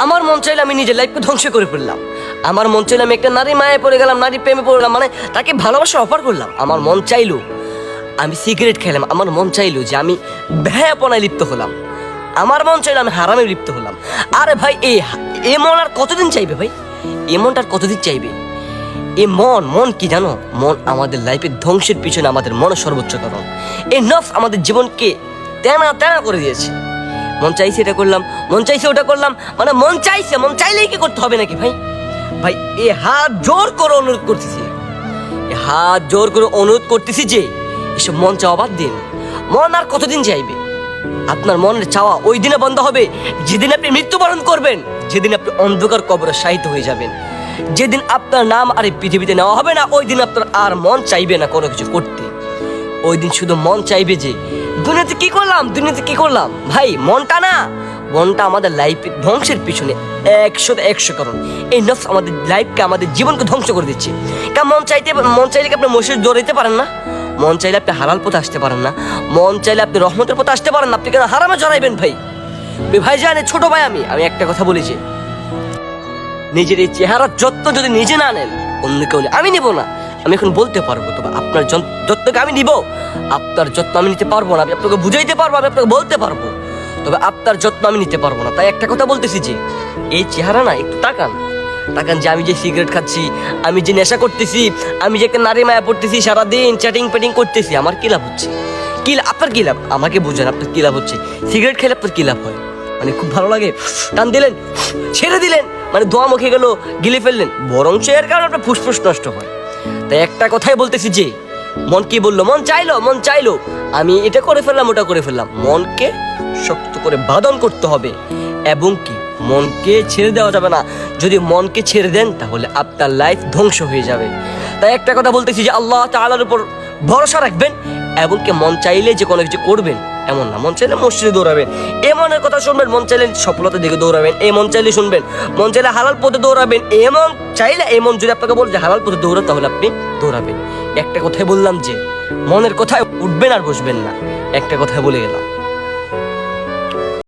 আমার মন চাইলে আমি নিজের লাইফকে ধ্বংস করে ফেললাম। আমার মন চাইলে আমি একটা নারী মায়ে পড়ে গেলাম, নারী প্রেমে পড়লাম, মানে তাকে ভালোবাসা অফার করলাম। আমার মন চাইলো আমি সিগারেট খেলাম, আমার মন চাইলো যে আমি ভ্যাপনায় লিপ্ত হলাম, আমার মন চাইলো আমি হারামে লিপ্ত হলাম। আরে ভাই এ মন আর কতদিন চাইবে ভাই? এ মনটা আর কতদিন চাইবে? এ মন কি জানো? মন আমাদের লাইফের ধ্বংসের পিছনে আমাদের মনের সর্বোচ্চ কারণ। এই নফস আমাদের জীবনকে তেনা তেনা করে দিয়েছে। মন চাইছে এটা করলাম, মন চাইছে ওটা করলাম, মানে মন চাইলেই কি করতে হবে নাকি ভাই? ভাই এ হাত জোর করে অনুরোধ করতেছি যে এসব মন চাওয়া বাদ দিন। মন আর কতদিন চাইবে? আপনার মনের চাওয়া ওই দিনে বন্ধ হবে যেদিন আপনি মৃত্যুবরণ করবেন, যেদিন আপনি অন্ধকার কবরে শায়িত হয়ে যাবেন, যেদিন আপনার নাম আর এই পৃথিবীতে নেওয়া হবে না, ওই দিন আপনার আর মন চাইবে না কোনো কিছু করতে। ওই দিন শুধু মন চাইবে যে দুনিয়াতে কি করলাম। ভাই মনটা আমাদের লাইফের ধ্বংসের পিছনে 100 কারণ। এই নফস আমাদের লাইফকে, আমাদের জীবনকে ধ্বংস করে দিচ্ছে। কারণ মন চাইলে কি আপনি মসজিদ দৌড়াইতে পারেন না? মন চাইলে আপনি হালাল পথে আসতে পারেন না? মন চাইলে আপনি রহমতের পথে আসতে পারেন না? আপনি কেন হারামে জড়াইবেন ভাই? ভাই জানে ছোট ভাই, আমি একটা কথা বলেছি, নিজের এই চেহারার যত্ন যদি নিজে না নেন, অন্য কেউ আমি নিব না। আমি এখন বলতে পারবো, তবে আপনার যত্নকে আমি নিব, আপনার যত্ন আমি নিতে পারবো না। আমি আপনাকে বুঝাইতে পারবো, আমি আপনাকে বলতে পারবো, তবে আপনার যত্ন আমি নিতে পারবো না। তাই একটা কথা বলতেছি যে এই চেহারা না, একটু তাকান যে আমি যে সিগারেট খাচ্ছি, আমি যে নেশা করতেছি, আমি যে একটা নারী মায়া পড়তেছি, সারাদিন চ্যাটিং প্যাটিং করতেছি, আমার কি লাভ হচ্ছে? আপনার কি লাভ? আমাকে বুঝেন, আপনার কি লাভ হচ্ছে? সিগারেট খেলে আপনার কি লাভ হয়? মানে খুব ভালো লাগে, টান দিলেন, ছেড়ে দিলেন, মানে ধোয়া মুখে গেল, গিলে ফেললেন, বরং এর কারণে আপনার ফুসফুস নষ্ট হয়। তাই একটা কথাই বলতেছি যে মন কি বললো? মন চাইলো আমি এটা করে ফেললাম, ওটা করে ফেললাম। মনকে শক্ত করে বাঁধন করতে হবে, এবং কি মনকে ছেড়ে দেওয়া যাবে না। যদি মনকে ছেড়ে দেন তাহলে আপনার লাইফ ধ্বংস হয়ে যাবে। তাই একটা কথা বলতেছি যে আল্লাহ তাআলার উপর ভরসা রাখবেন, এবং কি মন চাইলে যে কোনো কিছু করবেন এমন না। মন চাইলে মসজিদে দৌড়াবেন, এই মনের কথা শুনবেন। মন চাইলে সফলতা দিকে দৌড়াবেন, এই মন চাইলে শুনবেন। মন চাইলে হালাল পথে দৌড়াবেন, এই মন যদি আপনাকে বলে যে হালাল পথে দৌড়ান, তাহলে আপনি দৌড়াবেন। একটা কথাই বললাম যে মনের কথায় উঠবেন আর বসবেন না, একটা কথাই বলে গেলাম।